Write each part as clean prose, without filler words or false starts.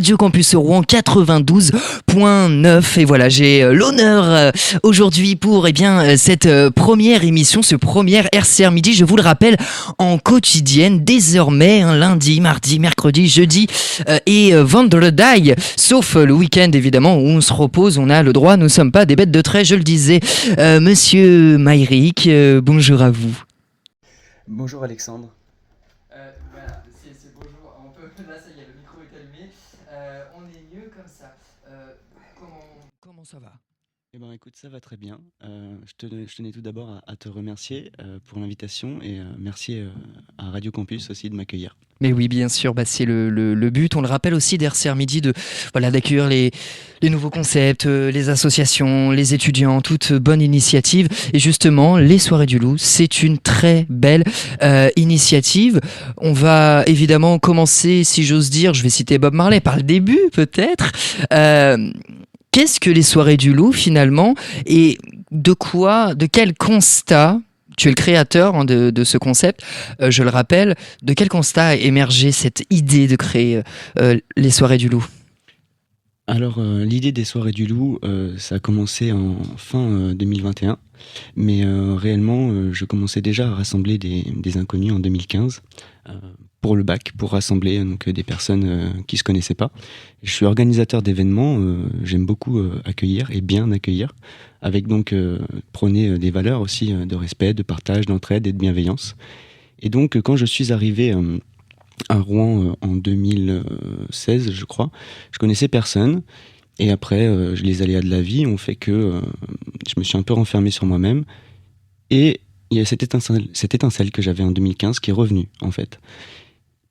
Radio Campus Rouen 92.9 et voilà, j'ai l'honneur aujourd'hui pour cette première émission, ce premier RCR Midi, je vous le rappelle, en quotidienne, désormais, lundi, mardi, mercredi, jeudi et vendredi, sauf le week-end évidemment où on se repose, on a le droit, nous ne sommes pas des bêtes de trait, je le disais. Monsieur Maïrik, bonjour à vous. Bonjour Alexandre. Voilà, c'est bonjour. On peut, là, ça y est, le micro est allumé. On est mieux comme ça. Comment ça va ? Eh ben écoute, ça va très bien. Je tenais tout d'abord à te remercier pour l'invitation et merci à Radio Campus aussi de m'accueillir. Mais oui, bien sûr, c'est le but. On le rappelle aussi d'RCR Midi d'accueillir les nouveaux concepts, les associations, les étudiants, toute bonne initiative. Et justement, les Soirées du Loup, c'est une très belle initiative. On va évidemment commencer, si j'ose dire, je vais citer Bob Marley, par le début peut-être. Qu'est-ce que les Soirées du Loup finalement et de quel constat, tu es le créateur de ce concept, je le rappelle, de quel constat a émergé cette idée de créer les Soirées du Loup ? Alors l'idée des Soirées du Loup, ça a commencé en fin 2021, mais réellement je commençais déjà à rassembler des inconnus en 2015 pour le bac, pour rassembler donc, des personnes qui ne se connaissaient pas. Je suis organisateur d'événements, j'aime beaucoup accueillir et bien accueillir, avec donc prôner des valeurs aussi de respect, de partage, d'entraide et de bienveillance. Et donc quand je suis arrivé à Rouen en 2016, je crois, je connaissais personne. Et après, les aléas de la vie ont fait que je me suis un peu renfermé sur moi-même. Et il y a cette étincelle que j'avais en 2015 qui est revenue, en fait.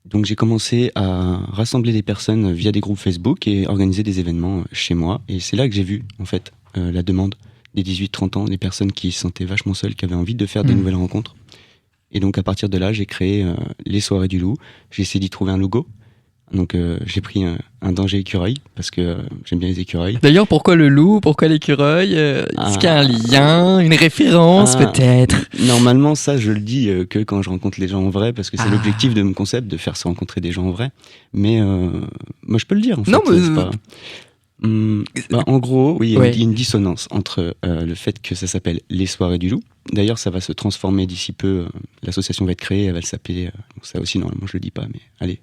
Donc j'ai commencé à rassembler des personnes via des groupes Facebook et organiser des événements chez moi. Et c'est là que j'ai vu, en fait, la demande des 18-30 ans, des personnes qui se sentaient vachement seules, qui avaient envie de faire des nouvelles rencontres. Et donc à partir de là, j'ai créé les Soirées du Loup. J'ai essayé d'y trouver un logo. Donc j'ai pris un danger écureuil, parce que j'aime bien les écureuils. D'ailleurs, pourquoi le loup ? Pourquoi l'écureuil ? Est-ce qu'il y a un lien, une référence peut-être ? Normalement, ça, je le dis que quand je rencontre les gens en vrai, parce que c'est l'objectif de mon concept, de faire se rencontrer des gens en vrai. Mais moi, je peux le dire, en fait. Non, mais... c'est pas... en gros, oui, il y a une dissonance entre le fait que ça s'appelle les Soirées du Loup. D'ailleurs, ça va se transformer d'ici peu. L'association va être créée, elle va s'appeler... ça aussi, normalement, je le dis pas, mais allez...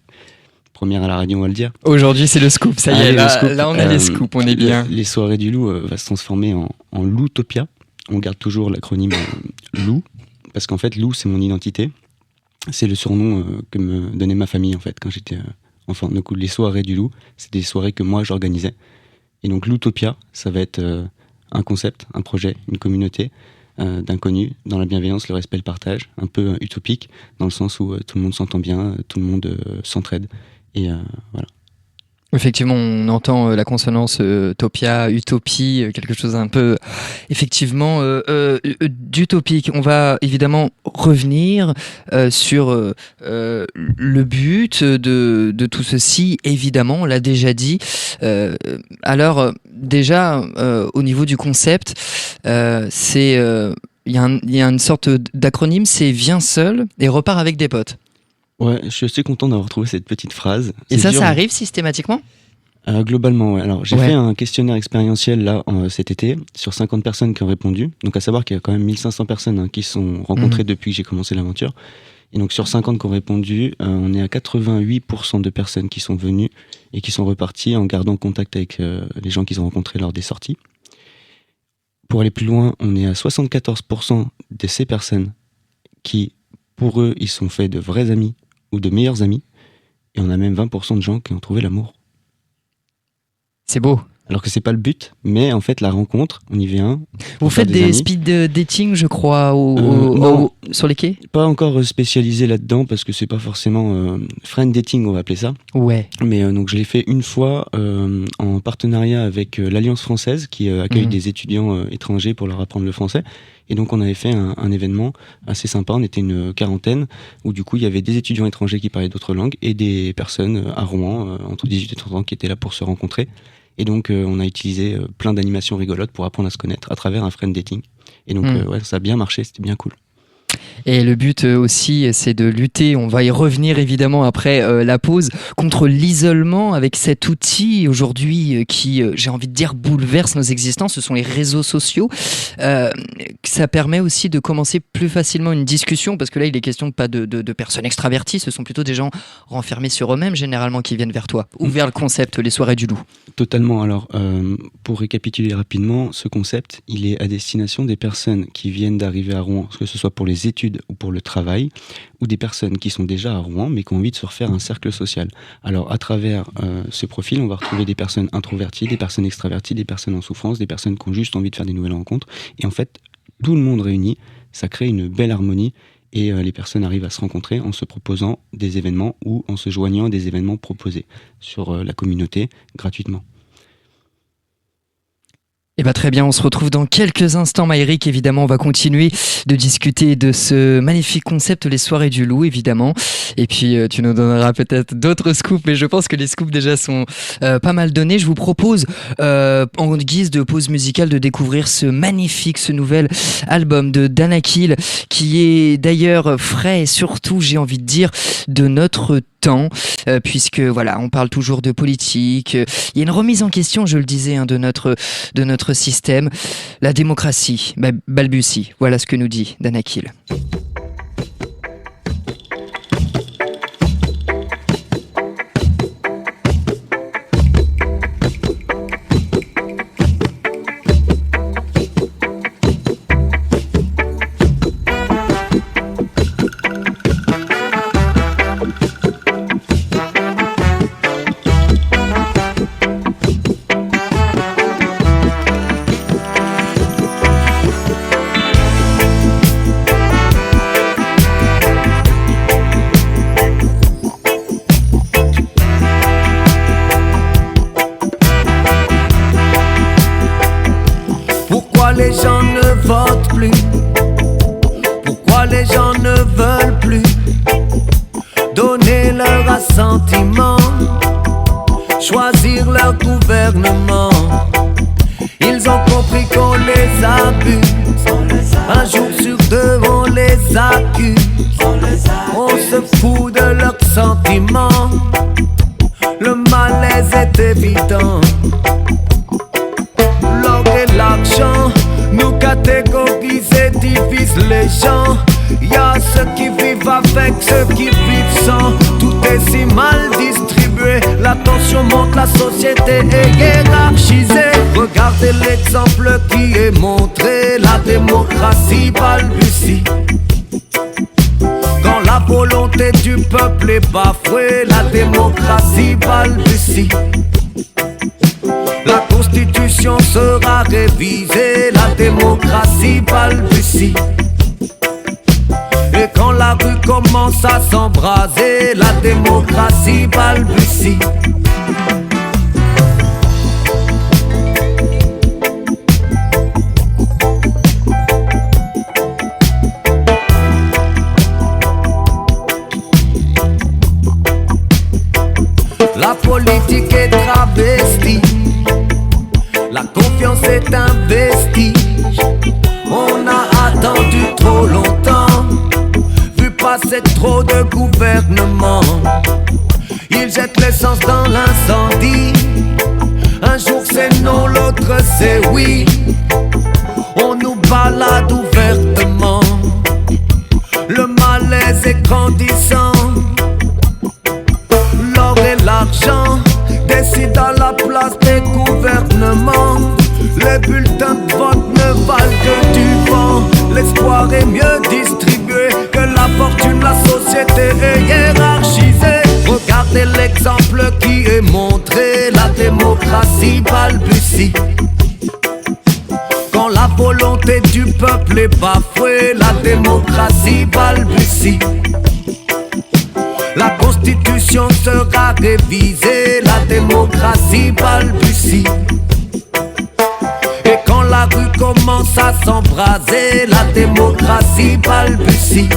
Première à la radio, on va le dire. Aujourd'hui, c'est le scoop, ça y est, là on a les scoops, on est bien. Les Soirées du Loup va se transformer en Loutopia. On garde toujours l'acronyme Loup, parce qu'en fait, Loup, c'est mon identité. C'est le surnom que me donnait ma famille, en fait, quand j'étais enfant. Donc, les Soirées du Loup, c'est des soirées que moi, j'organisais. Et donc, Loutopia, ça va être un concept, un projet, une communauté d'inconnus, dans la bienveillance, le respect, le partage, un peu utopique, dans le sens où tout le monde s'entend bien, tout le monde s'entraide. Et voilà. Effectivement, on entend la consonance topia, utopie, quelque chose un peu, effectivement, d'utopique. On va évidemment revenir sur le but de tout ceci. Évidemment, on l'a déjà dit. Alors, déjà, au niveau du concept, c'est... il y a une sorte d'acronyme, c'est « Viens seul et repars avec des potes ». Ouais, je suis assez content d'avoir trouvé cette petite phrase. Et ça arrive systématiquement ? Globalement, ouais. Alors, j'ai fait un questionnaire expérientiel là cet été sur 50 personnes qui ont répondu. Donc, à savoir qu'il y a quand même 1500 personnes qui se sont rencontrées depuis que j'ai commencé l'aventure. Et donc, sur 50 qui ont répondu, on est à 88% de personnes qui sont venues et qui sont reparties en gardant contact avec les gens qu'ils ont rencontrés lors des sorties. Pour aller plus loin, on est à 74% de ces personnes qui, pour eux, ils sont faits de vrais amis ou de meilleurs amis, et on a même 20% de gens qui ont trouvé l'amour. C'est beau. Alors que c'est pas le but, mais en fait la rencontre, on y vient. Vous faites des speed dating, je crois, sur les quais ? Pas encore spécialisé là-dedans, parce que c'est pas forcément friend dating, on va appeler ça. Ouais. Mais donc je l'ai fait une fois en partenariat avec l'Alliance française, qui accueille des étudiants étrangers pour leur apprendre le français. Et donc on avait fait un événement assez sympa, on était une quarantaine, où du coup il y avait des étudiants étrangers qui parlaient d'autres langues, et des personnes à Rouen, entre 18 et 30 ans, qui étaient là pour se rencontrer. Et donc on a utilisé plein d'animations rigolotes pour apprendre à se connaître à travers un friend dating. Et donc ça a bien marché, c'était bien cool. Et le but aussi, c'est de lutter, on va y revenir évidemment après la pause, contre l'isolement avec cet outil aujourd'hui qui, j'ai envie de dire, bouleverse nos existences. Ce sont les réseaux sociaux. Ça permet aussi de commencer plus facilement une discussion, parce que là, il est question pas de personnes extraverties, ce sont plutôt des gens renfermés sur eux-mêmes généralement qui viennent vers toi, ou vers le concept Les Soirées du Loup. Totalement. Alors, pour récapituler rapidement, ce concept, il est à destination des personnes qui viennent d'arriver à Rouen, que ce soit pour les études ou pour le travail, ou des personnes qui sont déjà à Rouen mais qui ont envie de se refaire un cercle social. Alors, à travers ce profil, on va retrouver des personnes introverties, des personnes extraverties, des personnes en souffrance, des personnes qui ont juste envie de faire des nouvelles rencontres. Et en fait, tout le monde réuni, ça crée une belle harmonie. Et les personnes arrivent à se rencontrer en se proposant des événements ou en se joignant à des événements proposés sur la communauté gratuitement. Eh bien très bien, on se retrouve dans quelques instants, Maëric. Évidemment, on va continuer de discuter de ce magnifique concept, les soirées du loup, évidemment. Et puis, tu nous donneras peut-être d'autres scoops, mais je pense que les scoops déjà sont pas mal donnés. Je vous propose, en guise de pause musicale, de découvrir ce nouvel album de Danakil, qui est d'ailleurs frais et surtout, j'ai envie de dire, de notre temps, puisque voilà, on parle toujours de politique. Il y a une remise en question, je le disais, de notre système. La démocratie balbutie. Voilà ce que nous dit Danakil. Les gens ne votent plus? Pourquoi les gens ne veulent plus donner leur assentiment, choisir leur gouvernement? Ils ont compris qu'on les abuse, un jour sur deux on les accuse, on se fout de leurs sentiments, le malaise est évident. L'or et l'argent nous catégorisent et divisent les gens. Y'a ceux qui vivent avec, ceux qui vivent sans. Tout est si mal distribué, la tension monte, la société est hiérarchisée. Regardez l'exemple qui est montré, la démocratie balbutie. Quand la volonté du peuple est bafouée, la démocratie balbutie. La constitution sera révisée, la démocratie balbutie. Et quand la rue commence à s'embraser, la démocratie balbutie. La politique est travestie, la confiance est un vestige. On a attendu trop longtemps, vu passer trop de gouvernements. Ils jettent l'essence dans l'incendie. Un jour c'est non, l'autre c'est oui. On nous balade ouvertement. Le malaise est grandissant. L'or et l'argent décident à la place des gouvernements. Les bulletins de vote ne valent que du vent. L'espoir est mieux distribué que la fortune, la société est hiérarchisée. Regardez l'exemple qui est montré, la démocratie balbutie. Quand la volonté du peuple est bafouée, la démocratie balbutie. La constitution sera révisée, la démocratie balbutie. Et quand la rue commence à s'embraser, la démocratie balbutie.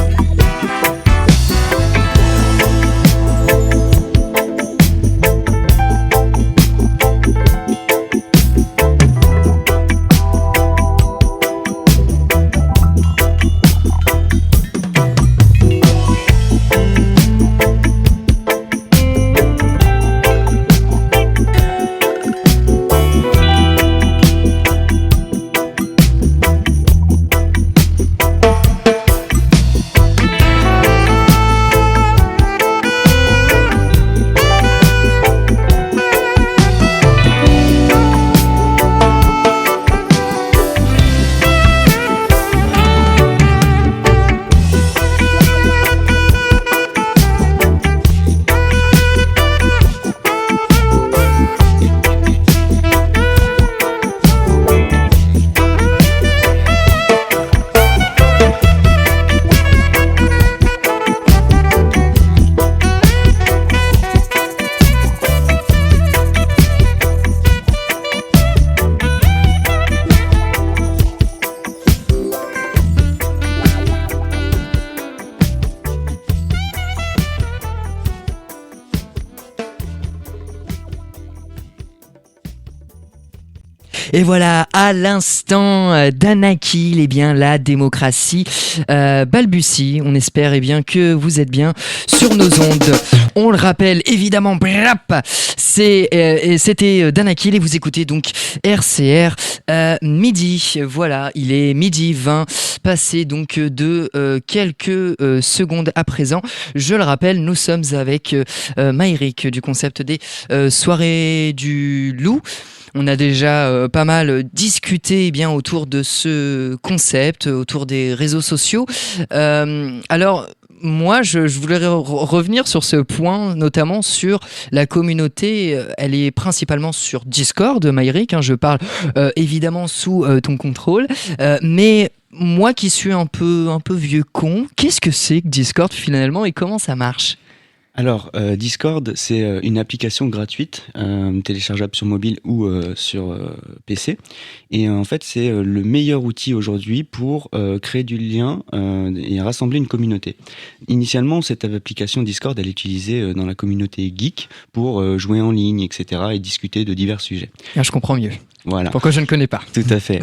Et voilà, à l'instant d'Anakil, eh bien la démocratie balbutie. On espère que vous êtes bien sur nos ondes. On le rappelle évidemment, c'était d'Anakil et vous écoutez donc RCR midi. Voilà, il est midi 20, passé donc de quelques secondes à présent. Je le rappelle, nous sommes avec Maïrik du concept des soirées du loup. On a déjà pas mal discuté autour de ce concept, autour des réseaux sociaux. Alors, moi, je voulais revenir sur ce point, notamment sur la communauté. Elle est principalement sur Discord, Maïrik. Je parle évidemment sous ton contrôle. Mais moi qui suis un peu vieux con, qu'est-ce que c'est que Discord finalement et comment ça marche ? Alors, Discord, c'est une application gratuite, téléchargeable sur mobile ou sur PC. Et en fait, c'est le meilleur outil aujourd'hui pour créer du lien et rassembler une communauté. Initialement, cette application Discord, elle est utilisée dans la communauté geek pour jouer en ligne, etc. et discuter de divers sujets. Ah, je comprends mieux. Voilà. Pourquoi je ne connais pas. Tout à fait.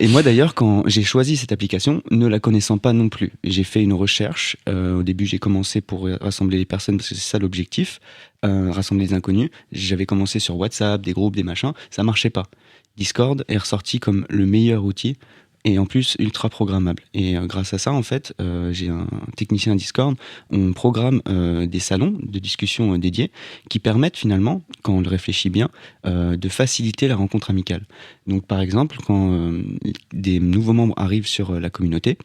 Et moi d'ailleurs, quand j'ai choisi cette application, ne la connaissant pas non plus, j'ai fait une recherche. Au début, j'ai commencé pour rassembler les personnes, parce que c'est ça l'objectif, rassembler les inconnus. J'avais commencé sur WhatsApp, des groupes, des machins, ça marchait pas. Discord est ressorti comme le meilleur outil, et en plus ultra programmable. Et grâce à ça, en fait, j'ai un technicien Discord, on programme des salons de discussion dédiés qui permettent finalement, quand on le réfléchit bien, de faciliter la rencontre amicale. Donc par exemple, quand des nouveaux membres arrivent sur la communauté,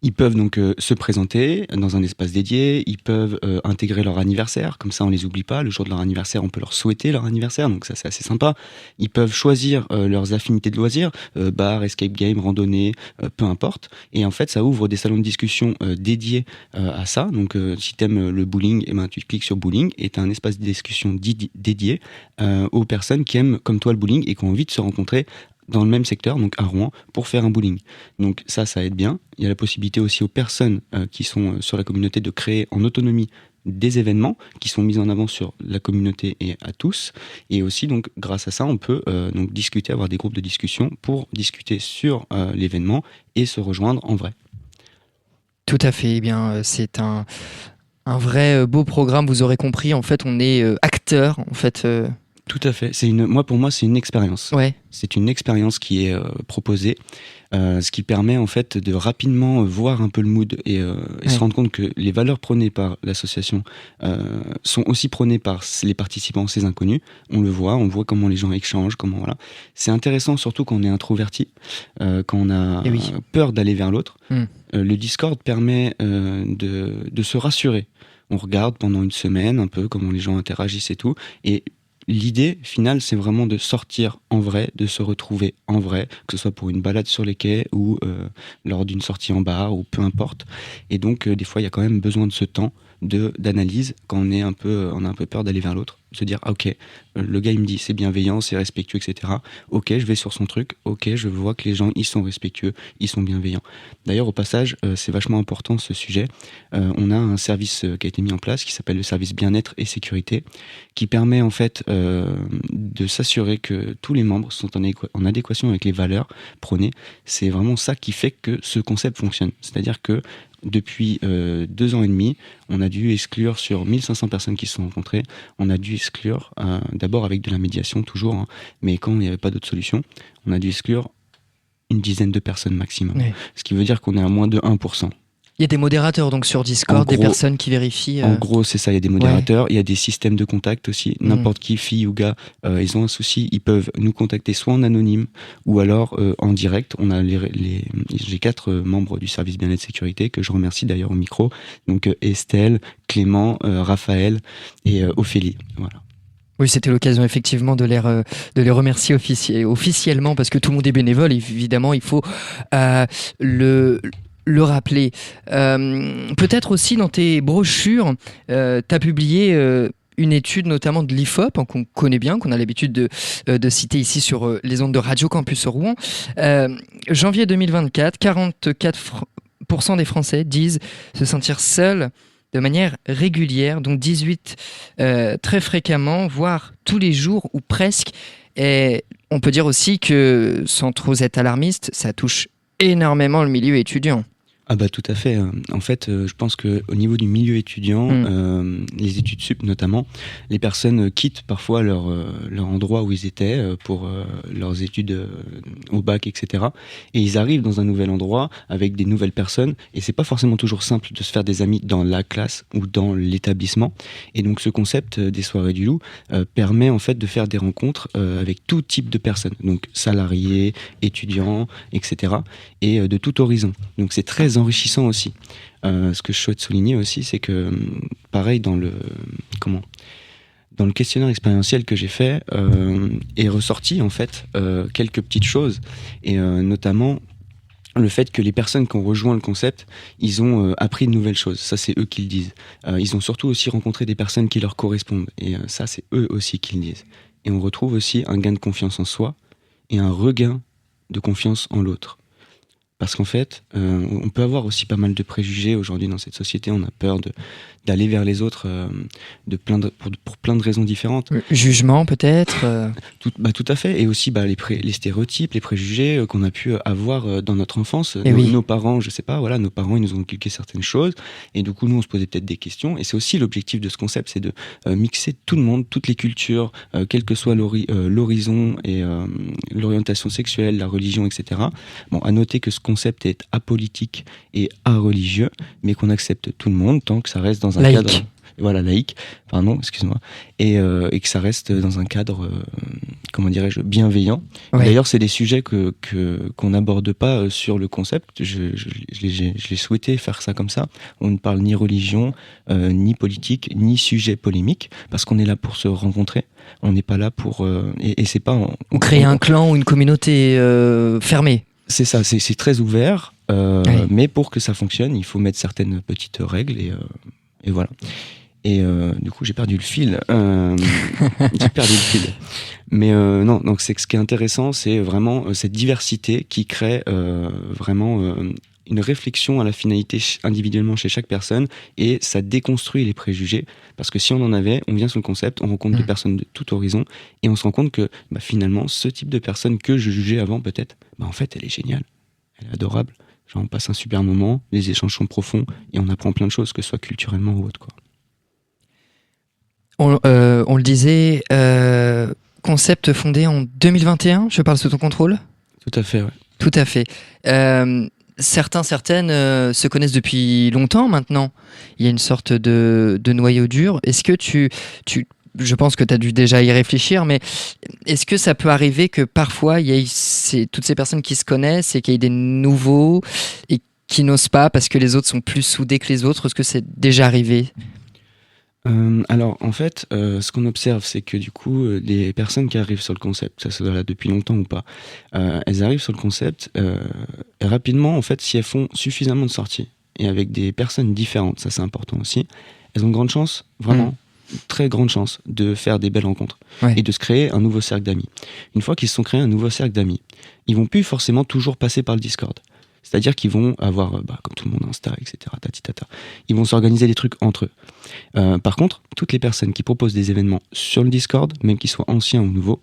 ils peuvent donc se présenter dans un espace dédié, ils peuvent intégrer leur anniversaire, comme ça on les oublie pas, le jour de leur anniversaire on peut leur souhaiter leur anniversaire, donc ça c'est assez sympa. Ils peuvent choisir leurs affinités de loisirs, bar, escape game, randonnée, peu importe, et en fait ça ouvre des salons de discussion dédiés à ça, donc si t'aimes le bowling, tu cliques sur bowling et t'as un espace de discussion dédié aux personnes qui aiment comme toi le bowling et qui ont envie de se rencontrer dans le même secteur, donc à Rouen, pour faire un bowling. Donc ça aide bien. Il y a la possibilité aussi aux personnes qui sont sur la communauté de créer en autonomie des événements qui sont mis en avant sur la communauté et à tous. Et aussi, donc, grâce à ça, on peut donc discuter, avoir des groupes de discussion pour discuter sur l'événement et se rejoindre en vrai. Tout à fait. Eh bien, c'est un vrai beau programme. Vous aurez compris. En fait, on est acteur. En fait. Tout à fait. Pour moi, c'est une expérience. Ouais. C'est une expérience qui est proposée, ce qui permet en fait de rapidement voir un peu le mood et se rendre compte que les valeurs prônées par l'association sont aussi prônées par les participants, ces inconnus. On voit comment les gens échangent, voilà. C'est intéressant surtout quand on est introverti, quand on a peur d'aller vers l'autre. Le Discord permet de se rassurer. On regarde pendant une semaine un peu comment les gens interagissent et tout, et l'idée finale, c'est vraiment de sortir en vrai, de se retrouver en vrai, que ce soit pour une balade sur les quais ou lors d'une sortie en bar ou peu importe. Et donc, des fois, il y a quand même besoin de ce temps d'analyse quand on a un peu peur d'aller vers l'autre. Se dire, ok, le gars il me dit c'est bienveillant, c'est respectueux, etc. Ok, je vais sur son truc, ok, je vois que les gens ils sont respectueux, ils sont bienveillants. D'ailleurs, au passage, c'est vachement important ce sujet. On a un service qui a été mis en place qui s'appelle le service bien-être et sécurité, qui permet en fait de s'assurer que tous les membres sont en adéquation avec les valeurs prônées. C'est vraiment ça qui fait que ce concept fonctionne. C'est-à-dire que depuis 2 ans et demi, on a dû exclure sur 1500 personnes qui se sont rencontrées, on a dû exclure, d'abord avec de la médiation toujours, mais quand il n'y avait pas d'autre solution, on a dû exclure une dizaine de personnes maximum. Oui. Ce qui veut dire qu'on est à moins de 1%. Il y a des modérateurs donc sur Discord, des personnes qui vérifient. En gros, c'est ça, il y a des modérateurs, il y a des systèmes de contact aussi. N'importe qui, fille ou gars, ils ont un souci, ils peuvent nous contacter soit en anonyme ou alors en direct. On a j'ai 4 membres du service bien-être sécurité que je remercie d'ailleurs au micro. Donc Estelle, Clément, Raphaël et Ophélie. Voilà. Oui, c'était l'occasion effectivement de les remercier officiellement parce que tout le monde est bénévole. Évidemment, il faut le rappeler. Peut-être aussi dans tes brochures, tu as publié une étude notamment de l'IFOP, qu'on connaît bien, qu'on a l'habitude de citer ici sur les ondes de Radio Campus Rouen. Janvier 2024, 44% des Français disent se sentir seuls de manière régulière, donc 18 très fréquemment, voire tous les jours ou presque. Et on peut dire aussi que, sans trop être alarmiste, ça touche énormément le milieu étudiant. Ah bah tout à fait. En fait, je pense qu'au niveau du milieu étudiant, les études sup notamment, les personnes quittent parfois leur endroit où ils étaient pour leurs études au bac, etc. Et ils arrivent dans un nouvel endroit avec des nouvelles personnes. Et c'est pas forcément toujours simple de se faire des amis dans la classe ou dans l'établissement. Et donc ce concept des soirées du loup permet en fait de faire des rencontres avec tout type de personnes. Donc salariés, étudiants, etc. Et de tout horizon. Donc c'est très enrichissant aussi. Ce que je souhaite souligner aussi, c'est que pareil dans le questionnaire expérientiel que j'ai fait, est ressorti en fait quelques petites choses et notamment le fait que les personnes qui ont rejoint le concept, ils ont appris de nouvelles choses. Ça, c'est eux qui le disent. Ils ont surtout aussi rencontré des personnes qui leur correspondent. Et ça, c'est eux aussi qui le disent. Et on retrouve aussi un gain de confiance en soi et un regain de confiance en l'autre. Parce qu'en fait, on peut avoir aussi pas mal de préjugés aujourd'hui dans cette société. On a peur d'aller vers les autres pour plein de raisons différentes. Jugement peut-être Tout à fait. Et aussi les stéréotypes, les préjugés qu'on a pu avoir dans notre enfance. Nos parents, je sais pas, voilà, nos parents ils nous ont inculqué certaines choses. Et du coup, nous, on se posait peut-être des questions. Et c'est aussi l'objectif de ce concept, c'est de mixer tout le monde, toutes les cultures, quel que soit l'horizon et l'orientation sexuelle, la religion, etc. Bon, à noter que ce concept est apolitique et areligieux, mais qu'on accepte tout le monde tant que ça reste dans un laïque. Cadre... Voilà, laïque, pardon, excuse-moi. Et que ça reste dans un cadre, comment dirais-je, bienveillant. Ouais. D'ailleurs, c'est des sujets qu'on n'aborde pas sur le concept. Je l'ai souhaité faire ça comme ça. On ne parle ni religion, ni politique, ni sujet polémique, parce qu'on est là pour se rencontrer. On n'est pas là pour... et c'est pas... Ou créer un clan ou une communauté fermée. C'est ça, c'est très ouvert, mais pour que ça fonctionne, il faut mettre certaines petites règles et voilà. Et du coup, j'ai perdu le fil. Mais non, donc ce qui est intéressant, c'est vraiment cette diversité qui crée vraiment une réflexion à la finalité individuellement chez chaque personne, et ça déconstruit les préjugés, parce que si on en avait, on vient sur le concept, on rencontre des personnes de tout horizon, et on se rend compte que finalement, ce type de personne que je jugeais avant peut-être, en fait, elle est géniale, elle est adorable, genre on passe un super moment, les échanges sont profonds, et on apprend plein de choses, que ce soit culturellement ou autre, quoi. On le disait, concept fondé en 2021, je parle sous ton contrôle ? Tout à fait, ouais. Tout à fait. Certaines se connaissent depuis longtemps maintenant. Il y a une sorte de noyau dur. Est-ce que je pense que tu as dû déjà y réfléchir, mais est-ce que ça peut arriver que parfois il y ait toutes ces personnes qui se connaissent et qu'il y ait des nouveaux et qui n'osent pas parce que les autres sont plus soudés que les autres ? Est-ce que c'est déjà arrivé ? Alors en fait, ce qu'on observe, c'est que du coup, les personnes qui arrivent sur le concept, ça soit là depuis longtemps ou pas, elles arrivent sur le concept et rapidement, en fait, si elles font suffisamment de sorties et avec des personnes différentes, ça c'est important aussi, elles ont de grandes chances, vraiment, très grande chance de faire des belles rencontres et de se créer un nouveau cercle d'amis. Une fois qu'ils se sont créés un nouveau cercle d'amis, ils vont plus forcément toujours passer par le Discord. C'est-à-dire qu'ils vont avoir, comme tout le monde, Insta, etc. Tatitata. Ils vont s'organiser des trucs entre eux. Par contre, toutes les personnes qui proposent des événements sur le Discord, même qu'ils soient anciens ou nouveaux,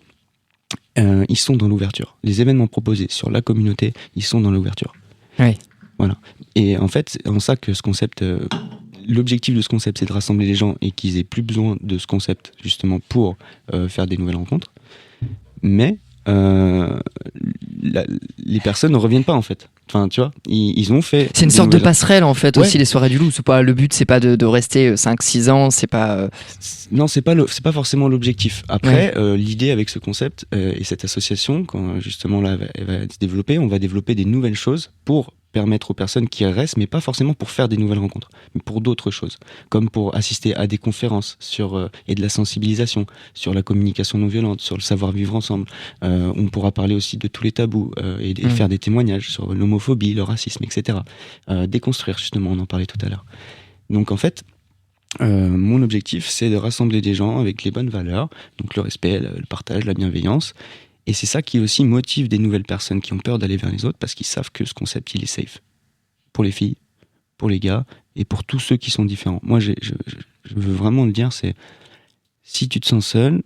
ils sont dans l'ouverture. Les événements proposés sur la communauté, ils sont dans l'ouverture. Oui. Voilà. Et en fait, c'est en ça que ce concept... l'objectif de ce concept, c'est de rassembler les gens et qu'ils aient plus besoin de ce concept, justement, pour faire des nouvelles rencontres. Mais... les personnes ne reviennent pas en fait. Enfin, tu vois, ils ont fait. C'est une sorte de passerelle en fait aussi, les soirées du loup. Le but, c'est pas de rester 5-6 ans, c'est pas. Non, c'est pas forcément l'objectif. Après, l'idée avec ce concept et cette association, quand justement là, elle va se développer, on va développer des nouvelles choses pour permettre aux personnes qui restent, mais pas forcément pour faire des nouvelles rencontres, mais pour d'autres choses, comme pour assister à des conférences et de la sensibilisation sur la communication non violente, sur le savoir-vivre ensemble. On pourra parler aussi de tous les tabous et faire des témoignages sur l'homophobie, le racisme, etc. Déconstruire, justement, on en parlait tout à l'heure. Donc en fait, mon objectif, c'est de rassembler des gens avec les bonnes valeurs, donc le respect, le partage, la bienveillance. Et c'est ça qui aussi motive des nouvelles personnes qui ont peur d'aller vers les autres, parce qu'ils savent que ce concept, il est safe. Pour les filles, pour les gars, et pour tous ceux qui sont différents. Moi, je veux vraiment le dire, c'est si tu te sens seul,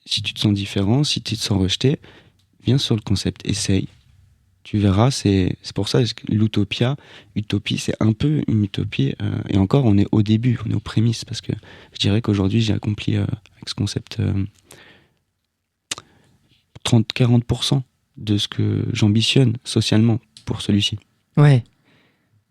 si tu te sens différent, si tu te sens rejeté, viens sur le concept, essaye. Tu verras, c'est pour ça que utopie, c'est un peu une utopie. Et encore, on est au début, on est aux prémices, parce que je dirais qu'aujourd'hui, j'ai accompli avec ce concept 30-40% de ce que j'ambitionne socialement pour celui-ci. Ouais.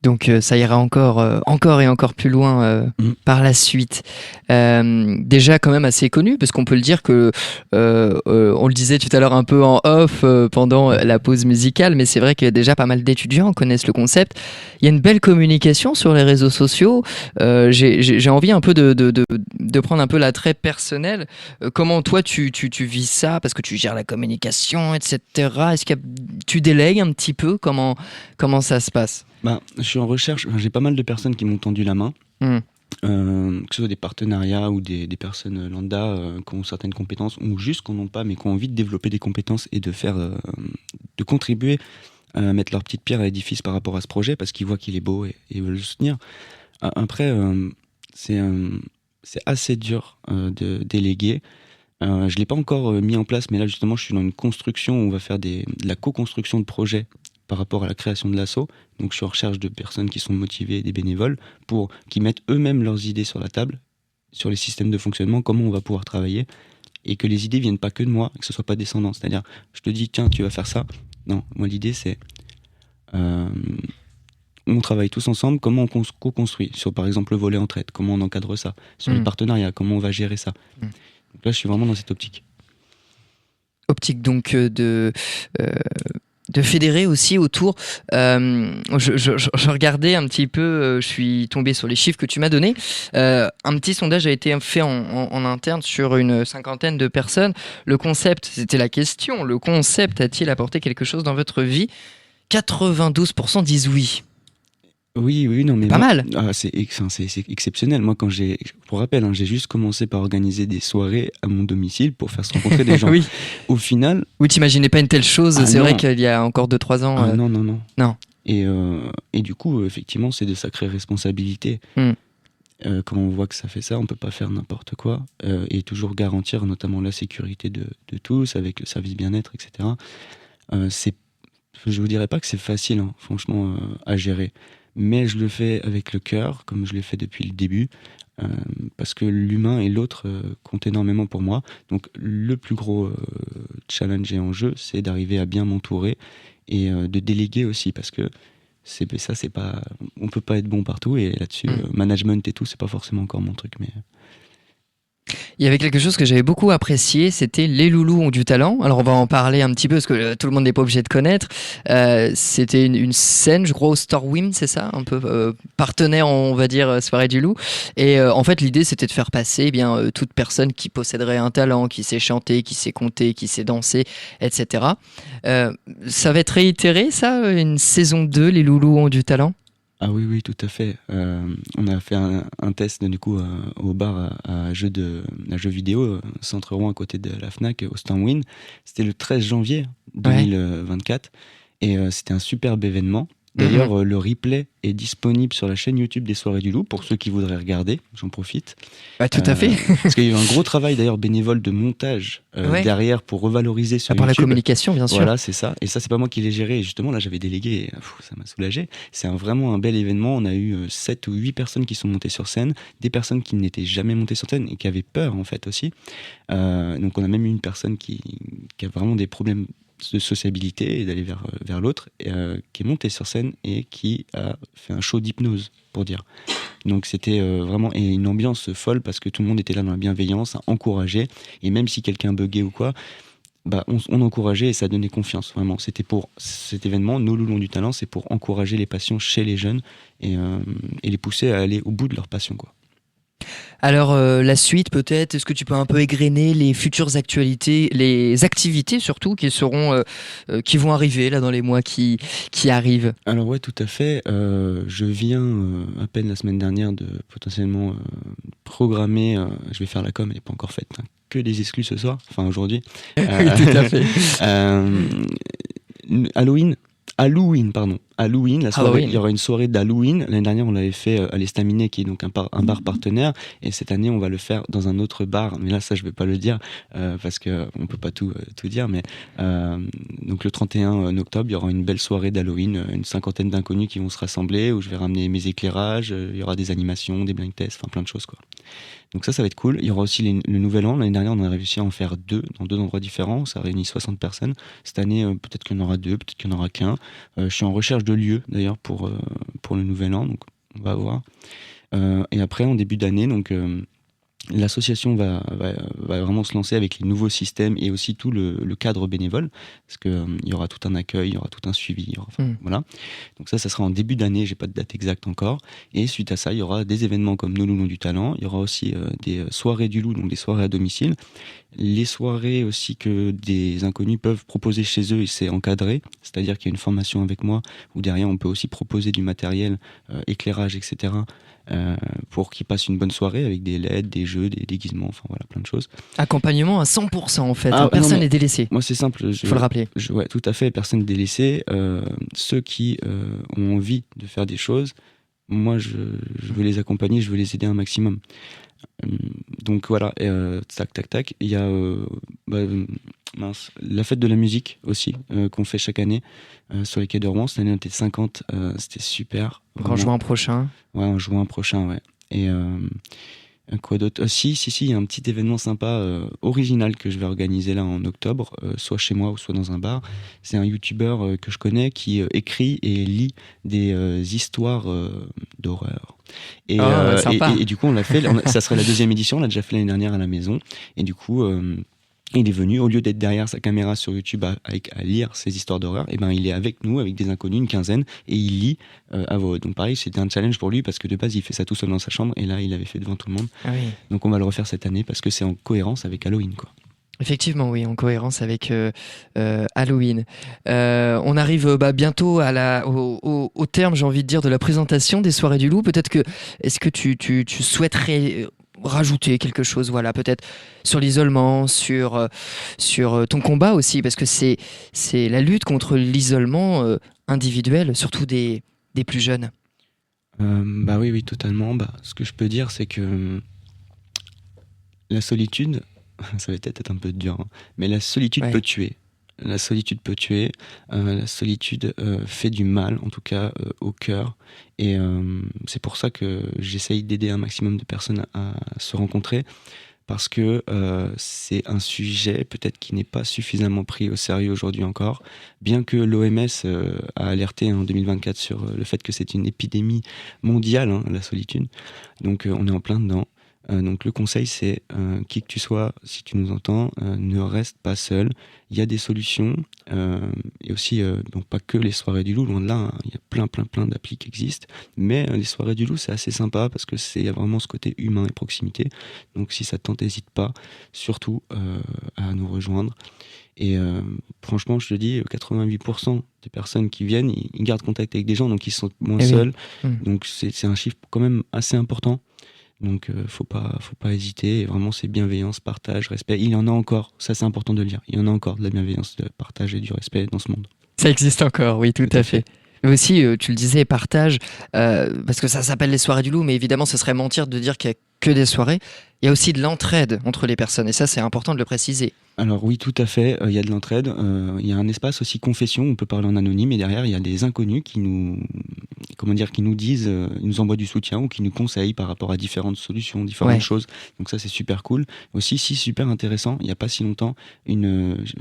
Donc ça ira encore et encore plus loin par la suite. Déjà quand même assez connu, parce qu'on peut le dire que on le disait tout à l'heure un peu en off pendant la pause musicale, mais c'est vrai que déjà pas mal d'étudiants connaissent le concept. Il y a une belle communication sur les réseaux sociaux. J'ai envie un peu de prendre un peu l'attrait personnel. Comment toi tu vis ça, parce que tu gères la communication, etc. Est-ce que tu délègues un petit peu? Comment ça se passe? Je suis en recherche, j'ai pas mal de personnes qui m'ont tendu la main, que ce soit des partenariats ou des personnes lambda qui ont certaines compétences, ou juste qui n'en ont pas mais qui ont envie de développer des compétences et de contribuer à mettre leur petite pierre à l'édifice par rapport à ce projet, parce qu'ils voient qu'il est beau et veulent le soutenir. Après, c'est assez dur de déléguer. Je ne l'ai pas encore mis en place, mais là justement je suis dans une construction où on va faire de la co-construction de projets par rapport à la création de l'asso. Donc je suis en recherche de personnes qui sont motivées, des bénévoles, qui mettent eux-mêmes leurs idées sur la table, sur les systèmes de fonctionnement, comment on va pouvoir travailler, et que les idées viennent pas que de moi, que ce soit pas descendant. C'est-à-dire, je te dis, tiens, tu vas faire ça. Non, moi l'idée c'est, on travaille tous ensemble, comment on co-construit, sur par exemple le volet entraide, comment on encadre ça, sur les partenariats, comment on va gérer ça. Donc là je suis vraiment dans cette optique. Optique donc de fédérer aussi autour. Je regardais un petit peu, je suis tombé sur les chiffres que tu m'as donnés. Un petit sondage a été fait en interne sur une 50aine de personnes. Le concept, c'était la question, le concept a-t-il apporté quelque chose dans votre vie? 92% disent oui. Oui, non, mais pas mal. C'est exceptionnel. Moi, pour rappel, j'ai juste commencé par organiser des soirées à mon domicile pour faire se rencontrer des gens. Oui. Au final. Oui, t'imaginais pas une telle chose. C'est vrai qu'il y a encore 2-3 ans. Non. Et du coup, effectivement, c'est de sacrées responsabilités. Quand on voit que ça fait ça, on peut pas faire n'importe quoi et toujours garantir, notamment la sécurité de tous avec le service bien-être, etc. Je vous dirais pas que c'est facile, franchement, à gérer. Mais je le fais avec le cœur, comme je l'ai fait depuis le début, parce que l'humain et l'autre comptent énormément pour moi. Donc le plus gros challenge et enjeu, c'est d'arriver à bien m'entourer et de déléguer aussi, parce que c'est pas, on peut pas être bon partout, et là-dessus, management et tout, c'est pas forcément encore mon truc, mais... Il y avait quelque chose que j'avais beaucoup apprécié, c'était les loulous ont du talent. Alors on va en parler un petit peu parce que tout le monde n'est pas obligé de connaître. C'était une scène, je crois, au Storwim, c'est ça, un peu partenaire, on va dire, soirée du loup. Et en fait l'idée c'était de faire passer toute personne qui posséderait un talent, qui sait chanter, qui sait compter, qui sait danser, etc. Ça va être réitéré, ça, une saison 2, les loulous ont du talent? Ah oui, tout à fait. On a fait un test du coup au bar à jeux vidéo, centre Rouen à côté de la Fnac, au Stanwin. C'était le 13 janvier 2024 et c'était un superbe événement. D'ailleurs, le replay est disponible sur la chaîne YouTube des Soirées du Loup pour ceux qui voudraient regarder. J'en profite. Tout à fait. Parce qu'il y a eu un gros travail d'ailleurs bénévole de montage derrière pour revaloriser sur par YouTube. La communication, bien sûr. Voilà, c'est ça. Et ça, c'est pas moi qui l'ai géré. Et justement, là, j'avais délégué. Ça m'a soulagé. C'est vraiment un bel événement. On a eu 7 ou 8 personnes qui sont montées sur scène, des personnes qui n'étaient jamais montées sur scène et qui avaient peur en fait aussi. Donc, on a même eu une personne qui a vraiment des problèmes de sociabilité et d'aller vers l'autre, qui est monté sur scène et qui a fait un show d'hypnose, pour dire. Donc c'était vraiment une ambiance folle, parce que tout le monde était là dans la bienveillance, à encourager, et même si quelqu'un buguait ou quoi, on encourageait et ça donnait confiance, vraiment. C'était pour cet événement, Nos Loulous ont du talent, c'est pour encourager les passions chez les jeunes et les pousser à aller au bout de leur passion, quoi. Alors la suite peut-être, est-ce que tu peux un peu égrener les futures actualités, les activités surtout qui vont arriver là dans les mois qui arrivent? Alors ouais, tout à fait. Je viens à peine la semaine dernière de potentiellement programmer, je vais faire la com, elle n'est pas encore faite, que des exclus ce soir, enfin aujourd'hui. Oui, tout à fait. Halloween, Halloween, la soirée, Halloween. il y aura une soirée d'Halloween. L'année dernière, on l'avait fait à l'Estaminet, qui est donc un bar partenaire, et cette année, on va le faire dans un autre bar. Mais là, ça, je vais pas le dire parce que on peut pas tout dire. Mais donc le 31 octobre, il y aura une belle soirée d'Halloween, une 50aine d'inconnus qui vont se rassembler, où je vais ramener mes éclairages. Il y aura des animations, des blind tests, enfin plein de choses quoi. Donc ça va être cool. Il y aura aussi le Nouvel An. L'année dernière, on a réussi à en faire 2 dans 2 endroits différents. Ça réunit 60 personnes. Cette année, peut-être qu'il y en aura 2, peut-être qu'il n'y en aura qu'un. Je suis en recherche de lieux, d'ailleurs, pour le Nouvel An. Donc, on va voir. Et après, en début d'année, donc... l'association va vraiment se lancer avec les nouveaux systèmes et aussi tout le cadre bénévole, parce que il y aura tout un accueil, il y aura tout un suivi, voilà. Donc ça sera en début d'année, j'ai pas de date exacte encore. Et suite à ça, il y aura des événements comme Nos Loulous du Talent, il y aura aussi des soirées du loup, donc des soirées à domicile, les soirées aussi que des inconnus peuvent proposer chez eux et c'est encadré, c'est-à-dire qu'il y a une formation avec moi où derrière on peut aussi proposer du matériel, éclairage, etc. Pour qu'ils passent une bonne soirée avec des LED, des jeux, des déguisements, enfin voilà, plein de choses. Accompagnement à 100% en fait, Ah, personne non, n'est délaissé. Moi c'est simple, Il faut le rappeler. Ouais, tout à fait, personne n'est délaissé. Ceux qui ont envie de faire des choses, moi je veux les accompagner, je veux les aider un maximum. Donc voilà, tac. Il y a la fête de la musique aussi, qu'on fait chaque année sur les quais de Rouen. Cette année on était 50, c'était super. En juin prochain. Ouais, en juin prochain, ouais. Et quoi d'autre? Si, il y a un petit événement sympa, original que je vais organiser là en octobre, soit chez moi ou soit dans un bar. C'est un youtubeur que je connais qui écrit et lit des histoires d'horreur. Et, et du coup, on l'a fait, ça serait la 2e édition, on l'a déjà fait l'année dernière à la maison. Et du coup, il est venu, au lieu d'être derrière sa caméra sur YouTube à lire ses histoires d'horreur, et ben il est avec nous, avec des inconnus, une quinzaine, et il lit à voix haute. Donc pareil, c'était un challenge pour lui parce que de base il fait ça tout seul dans sa chambre, et là il l'avait fait devant tout le monde. Ah oui. Donc on va le refaire cette année parce que c'est en cohérence avec Halloween, quoi. Effectivement, oui, en cohérence avec Halloween. On arrive bientôt au terme, j'ai envie de dire, de la présentation des soirées du loup. Peut-être que, est-ce que tu souhaiterais rajouter quelque chose, voilà, peut-être sur l'isolement, sur ton combat aussi, parce que c'est la lutte contre l'isolement individuel, surtout des plus jeunes. Oui, totalement. Ce que je peux dire, c'est que la solitude, ça va peut-être être un peu dur, hein, mais la solitude peut tuer. La solitude peut tuer, la solitude fait du mal, en tout cas au cœur. Et c'est pour ça que j'essaye d'aider un maximum de personnes à se rencontrer, parce que c'est un sujet peut-être qui n'est pas suffisamment pris au sérieux aujourd'hui encore, bien que l'OMS a alerté en 2024 sur le fait que c'est une épidémie mondiale, hein, la solitude. Donc on est en plein dedans. Donc le conseil c'est, qui que tu sois, si tu nous entends, ne reste pas seul. Il y a des solutions, et aussi donc pas que les soirées du loup, loin de là, hein. Il y a plein d'applis qui existent, mais les soirées du loup c'est assez sympa parce que il y a vraiment ce côté humain et proximité. Donc si ça te tente, n'hésite pas surtout à nous rejoindre. Et franchement je te dis, 88% des personnes qui viennent, ils gardent contact avec des gens, donc ils sont moins seuls. Donc c'est un chiffre quand même assez important. Donc faut pas hésiter, et vraiment c'est bienveillance, partage, respect. Il y en a encore, ça c'est important de le dire, il y en a encore de la bienveillance, de partage et du respect dans ce monde. Ça existe encore, oui, tout à fait. Mais aussi, tu le disais, partage, parce que ça s'appelle les soirées du loup, mais évidemment ce serait mentir de dire qu'il n'y a que des soirées. Il y a aussi de l'entraide entre les personnes, et ça c'est important de le préciser. Alors oui, tout à fait, il y a de l'entraide, il y a un espace aussi confession, on peut parler en anonyme, et derrière il y a des inconnus qui nous disent, ils nous envoient du soutien ou qui nous conseillent par rapport à différentes solutions, différentes choses. Donc ça c'est super cool. Aussi, super intéressant, il n'y a pas si longtemps,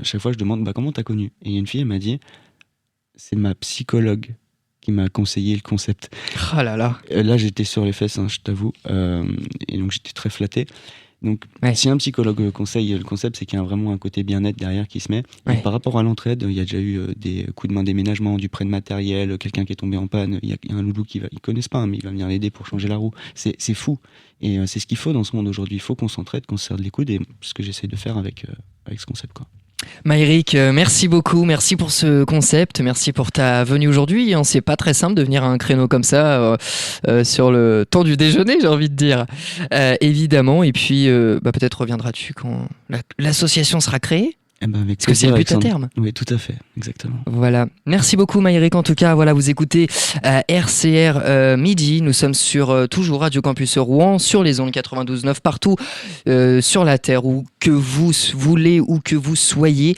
chaque fois je demande comment t'as connu, et il y a une fille, elle m'a dit c'est ma psychologue qui m'a conseillé le concept. Oh là là. Là j'étais sur les fesses, hein, je t'avoue, et donc j'étais très flatté. Donc, si un psychologue conseille le concept, c'est qu'il y a vraiment un côté bien-être derrière qui se met. Et par rapport à l'entraide, il y a déjà eu des coups de main déménagement, du prêt de matériel, quelqu'un qui est tombé en panne, il y a un loulou ils connaissent pas, hein, mais il va venir l'aider pour changer la roue. C'est fou. Et c'est ce qu'il faut dans ce monde aujourd'hui. Il faut qu'on s'entraide, qu'on se serre de les coudes, et ce que j'essaie de faire avec ce concept, quoi. Maëric, merci beaucoup, merci pour ce concept, merci pour ta venue aujourd'hui. C'est pas très simple de venir à un créneau comme ça sur le temps du déjeuner, j'ai envie de dire, évidemment. Et puis peut-être reviendras-tu quand l'association sera créée. Eh ben, avec Parce que c'est le but à Alexandre. terme. Oui, tout à fait, exactement. Voilà. Merci beaucoup Maïric. En tout cas, voilà, vous écoutez RCR Midi. Nous sommes sur toujours Radio Campus Rouen, sur les ondes 92.9 partout sur la Terre, où que vous voulez, où que vous soyez.